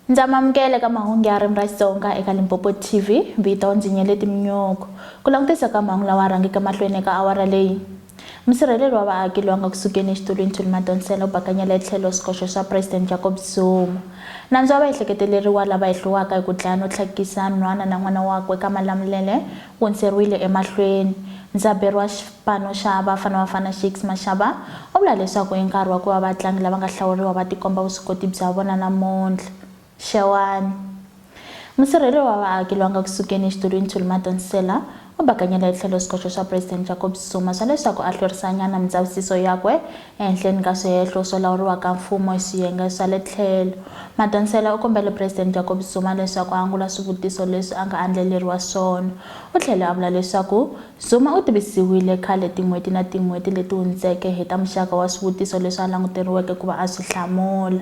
Ndzamamukele ka mahungu ya ririmi ra Xitsonga eka Limpopo TV. Vito ndzi Nyeleti Minyoko. Ku langutisa ka mahungu lawa rhangeke mahlweni ka awara leyi. Musirheleli wa vaaki loyi a nga kusukeni exitulwini Thuli Madonsela u bakanyela etlhelo swikoxo swa President Jacob Zuma. Nandzu wa vaehleketeleriwa lava hehliwaka hi ku dlaya no tlhakisa nhwana na n'wana wakwe ka Malamulele wu hundzeriwile emahlweni. Ndzaberi wa xipano xa Bafana Bafana Shakes Mashaba u vula leswaku i nkarhi wa ku va vatlangi lava nga hlawuriwa va tikomba vuswikoti bya vona namuntlha. Xewani. Musirheleli wa vaaki loyi a nga kusukeni exitulwini Thuli Madonsela u bakanyela etlhelo swikoxo swa President Jacob Zuma swa leswaku a hlwerisanyana mindzavisiso yakwe ehenhleni ka swihehlo swo lawuriwa ka mfumo hi swiyenge swa le tlhelo. Madonsela u kombele President Jacob Zuma leswaku a angula swivutiso leswi a nga andleleriwa swona. U tlhele a vula leswaku Zuma u tivisiwile khale tin'hweti na tin'hweti leti hundzeke hi ta muxaka wa swivutiso leswi a languteriweke ku va a swi hlamula.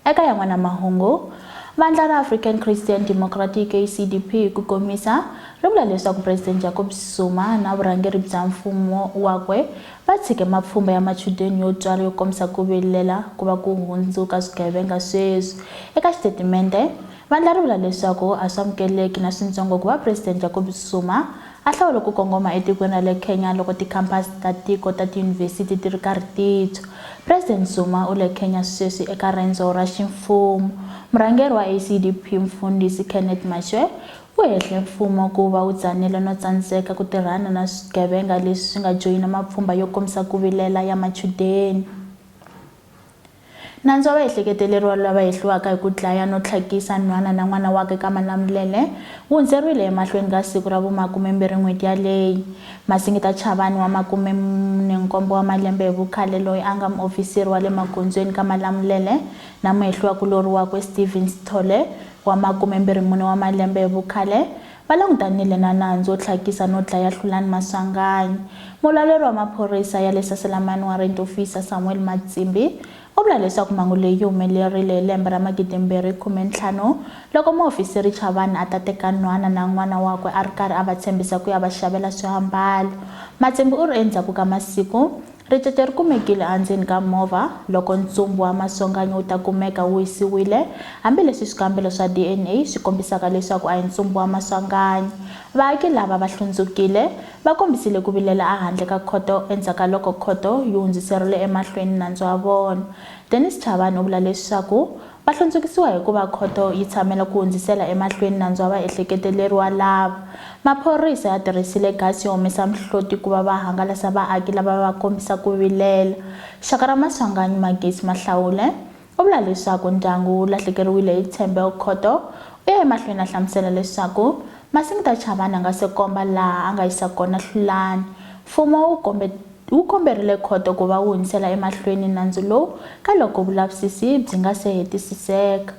Eka yan'wana mahungu, Vandla ra African Christian Democratic ACDP ku komisa ri vula leswaku President Jacob Zuma na vurhangeri bya mfumo wakwe va tshike mapfhumba ya machudeni yo tswala yo kombisa ku vilela ku va ku hundzuka swigevenga sweswi. Eka xitetimende, vandla ri vula leswaku a swi amukeleki na swintsongo ku va President Jacob Zuma a hlawula ku kongoma etikweni ra le Kenya loko tikhampasi ta tiko ta tiyunivhesiti ti ri karhi ti tshwa. President Zuma u le Kenya sweswi eka rendzo ra ximfumo. Murhangeri wa ACDP mfundhisi Kenneth Mashwe u hehle mfumo ku va wu tsanile no tsandzeka ku tirhana na swigevenga leswi swi nga joyina mapfhumba yo kombisa ku vilela ya machudeni. Nandzu wa vaehleketeleriwa lava hehliwaka hi ku dlaya no tlhakisa nhwana na n'wana wakwe ka Malamulele wu hundzeriwile emahlweni ka siku ra vu-20 n'hweti yaleyi. Masingita Chavani wa 47 wa malembe hi vukhale loyi a nga muofisiri wa le magondzweni ka Malamulele na muhehliwakulori wakwe Stephen Sithole wa 24 wa malembe hi vukhale va langutanile na nandzu wo tlhakisa no dlaya Hlulani Masanganyi. Mulaleri wa maphorisa ya le Saselamani Warrant Officer Samuel Matsimbi u vula leswaku mhangu leyi humelerile hi lembe ra 2015 loko muofisiri Chavani a ta teka nhwana na n'wana wakwe a ri karhi a va tshembisa ku ya va xavela swiambalo. Matsimbi u ri endzhaku ka masiku ricece ri kumekile endzeni ka movha loko ntsumbu wa Masanganyi wu ta kumeka wu yisiwile, hambileswi swikambelo swa DNA swi kombisaka leswaku a hi ntsumbu wa Masanganyi. Vaaki lava va hlundzukile va kombisile ku vilela ehandle ka khoto endzhaku loko khoto yi hundziserile emahlweni nandzu wa vona. Dennis Chavani u vula leswaku va hlundzukisiwa hi ku va khoto yi tshamela ku hundzisela emahlweni nandzu wa vaehleketeleriwa lava. Maphorisa ya tirhisile gasi yo humesa mihloti ku va va hangalasa vaaki lava va kombisa ku vilela. Xaka ra Masanganyi Magesi Mahlawule u vula leswaku ndyangu wu lahlekeriwile hi tshembe khoto u ya emahlweni a hlamusela leswaku Masingita Chavani a nga se komba laha a nga yisa kona Hlulani. Mfumo wu komberile khoto ku va wu hundzisela emahlweni nandzu lowu ka loko vulavisisi byi nga se hetisiseka.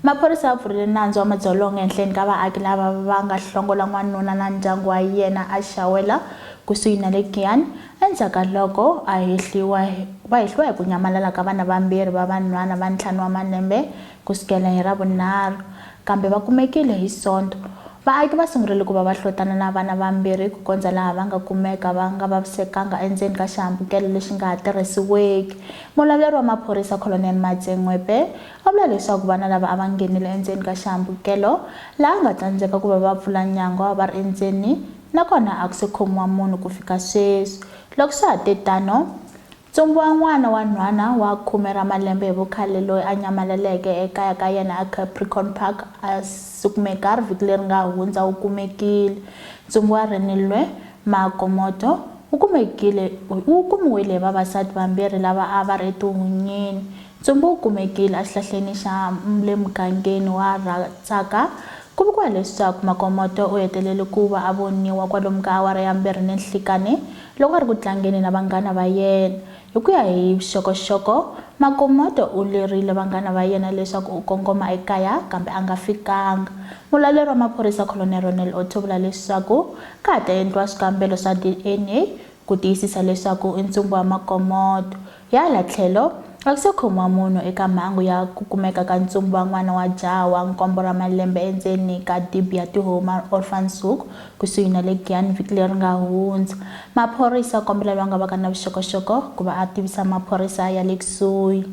Maphorisa ya pfurile nandzu wa madzolonga ehenhleni ka vaaki lava va nga hlongola n'wanuna na ndyangu wa yena a Xawela kusuhi na le Giyani endzhaku loko va hehliwa hi ku nyamalala ka vana vambirhi va vanhwana va 5 wa malembe kusukela hi Ravunharhu, kambe va kumekile hi Sonto. Vaaki va sungurile ku va va hlotana na vana vambirhi ku kondza laha va nga kumeka va nga vavisekanga endzeni ka xihambukelo lexi nga ha tirhisiweki. Mulaleri wa maphorisa Colonel Matsengwepe u vula leswaku vana lava a va nghenile endzeni ka xihambukelo laha nga tsandzeka ku va va pfula nyango va ri endzeni, nakona a ku se khomiwa munhu ku fika sweswi. Loko swi ha te tano, ntsumbu wa n'wana wa nhwana wa 10 ra malembe hi vukhale loyi a nyamalaleke ekaya ka yena a Capricorn Park a sukumeka vhiki leri nga hundza wu kumekile. Ntsumbu wa Renilwe Makomoto wu kumiwile hi vavasati vambirhi lava a va ri etihunyini. Ntsumbu wu kumekile exihlahleni xa le mugangeni wa Ratsaka. Ku vuriwa leswaku Makomoto u hetelele ku va a voniwa kwalomu ka awara ya 2:00 loko a ri ku tlangeni na vanghana va yena. Hi ku ya hi vuxokoxoko, Makomoto u lerile vanghana va yena leswaku u kongoma ekaya kambe a nga fikanga. Mulaleri wa maphorisa Colonel Ronel Otto vula leswaku ka ha ta endliwa swikambelo swa DNA ku tiyisisa leswaku i ntsumbu wa Makomoto. Hi hala tlhelo a ku se khomiwa munhu eka mhangu ya ku kumeka ka ntsumbu wa n'wana wa jaha wa 7 ra malembe endzeni ka dibi ya Tihoma Orphanshoek kusuhi na le Giyani vhiki leri nga hundza. Maphorisa kombela lava nga va ka na vuxokoxoko ku va a tivisa maphorisa ya le kusuhi.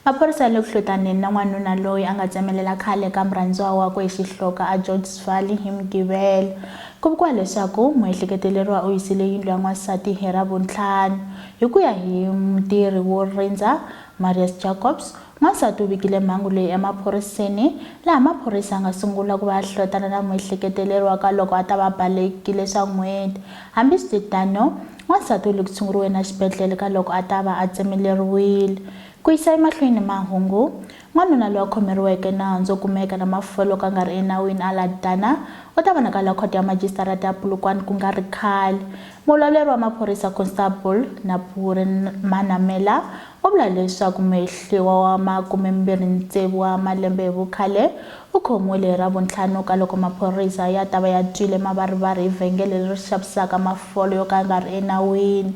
maphorisa ya le ku hlutaneni na n'wanuna loyi a nga tsemelela khale ka murhandziwa wakwe hi xihloka a George Sfali hi Mugqivela. Ku vuriwa leswaku muehleketeleriwa u yisile yindlu ya n'wansati hi Ravuntlhanu. Hi ku ya hi mutirhi wo rindza Marius Jacobs, n'wansati u vikile mhangu leyi emaphoriseni, laha maphorisa nga sungula ku va hlotana na muehleketeleriwa ka loko a ta va balekile swa n'hweti. Hambiswiritano, n'wansati u le ku tshunguriweni na xibedhlele ka loko a ta va a tsemeleriwile. Ku yisa emahlweni mahungu, n'wanuna loyi a khomeriweke nandzu wo kumeka na mafolo ka nga ri enawini aladana u ta vonakala khoto ya majisitarata ya Polokwane ku nga ri khale. Mulavuleri wa maphorisa Constable Napuri Manamela u vula leswaku muehliwa wa 26 wa malembe hi vukhale u khomiwile hi Ravuntlhanu ka loko maphorisa ya ta va ya twile mavarivari hi vhengele leri xavisaka mafolo yo ka nga ri enawini.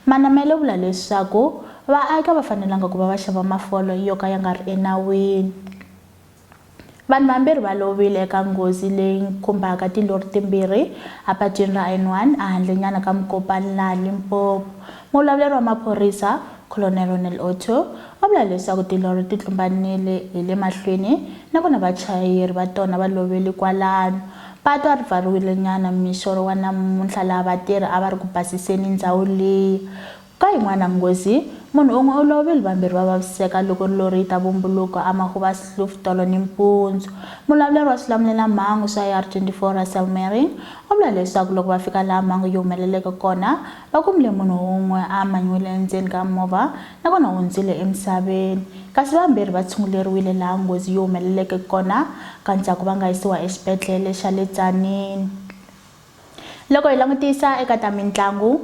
Manamela u vula leswaku vaaki va fanelanga ku va va xava mafolo yo ka ya nga ri enawini. Vanhu vambirhi va lovile eka nghozi leyi khumbaka tilori timbirhi apatwini ra N1 a handlenyana ka Mokopane laha Limpopo. Mulavuleri wa maphorisa Colonel Ronel Otto u vula leswaku tilori ti tlumbanile hi le mahlweni na kona vachayeri va tona va lovile kwalano. Patu a ri pfariwile nyana mixoro wa namuntlha laha vatirhi a va ri ku basiseni ndhawu leyi. Ka yin'wana nghozi, munhu un'we u lovile vambirhi va vaviseka loko lori yi ta vumbuluka eMahuba Slough tolo nimpundzu. Mulavuleri wa swilamulelamhangu swa R24 Russell Mering u vula leswaku loko va fika laha mhangu yi humeleleke kona va kumile munhu un'we a manyiwile endzeni ka movha na kona hundzile emisaveni, kasi vambirhi va tshunguleriwile laha nghozi yi humeleleke kona ka ndzhaku va nga yisiwa exibedhlele xa le Tzaneen. Loko hi langutisa eka ta mitlangu,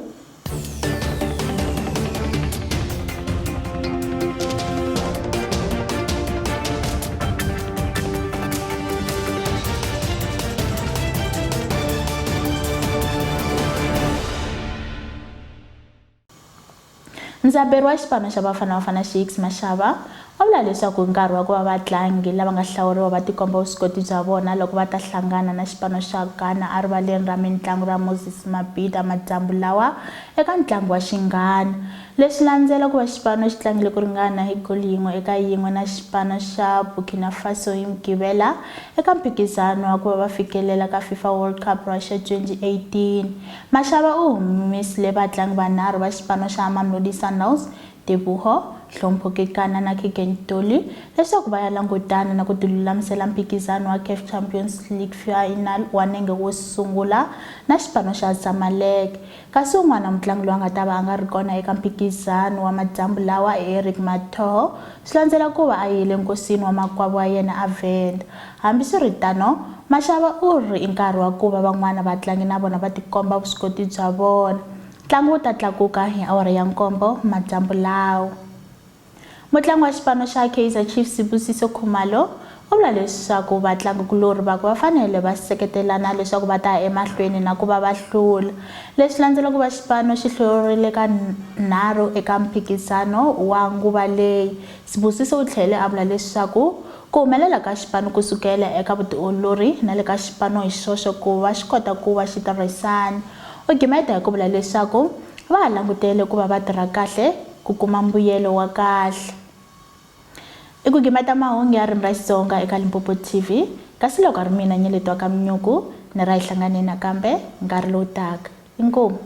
ndzaberi wa xipano xa Bafana Bafana Shakes Mashava u vula leswaku nkarhi wa ku va vatlangi lava nga hlawuriwa va tikomba vuswikoti bya vona loko va ta hlangana na xipano xa Ghana erivaleni ra mitlangu ra Moses Mabhida madyambu lawa eka ntlangu wa xinghana. Leswi landzela ku va xipano xi tlangile ku ringana hi goli yin'we eka yin'we na xipano xa Burkina Faso hi Mugqivela eka mphikizano wa ku va va fikelela ka FIFA World Cup Russia 2018. Mashava u humesile vatlangi vanharhu va xipano xa Mamelodi Sundowns, Teboho, Hlompho Kekana na Kigen Ntuli leswaku va ya langutana na ku tilulamisela mphikizano wa CAF Champions League final wa nenge wo sungula na xipano xa Zamalek. Kasi un'wana mutlangi loyi a nga ta va a nga ri kona eka mphikizano wa madyambu lawa Eric Mathoho swi landzela ku va a yile nkosini wa makwavo wa yena a Venda. Hambiswiritano, Mashava u ri i nkarhi wa ku va van'wana vatlangi na vona va tikomba vuswikoti bya vona. Ntlangu wu ta tlakuka hi awara ya 7 madyambu lawa. Mutlangi wa xipano xa Kaizer Chiefs Sibusiso Khumalo u vula leswaku vatlangikulori va ku va fanele va seketelana leswaku va ta emahlweni na ku va va hlula. Leswi landzela ku va xipano xi hlurile ka 3 eka mphikizano wa nguva leyi. Sibusiso u tlhele a vula leswaku ku humelela ka xipano kusukela eka vutiolori na le ka xipano hi xoxo ku va xi kota ku va xi tirhisana. U gimeta hi ku vula leswaku va ha langutele ku va va tirha kahle ku kuma mbuyelo wa kahle. I ku gimeta mahungu ya ririmi ra Xitsonga eka Limpopo TV, kasi loko a ri mina Nyeleti wa ka Mnyuku ni ra hi hlanganeni nakambe nkarhi lowu taka. Inkomu.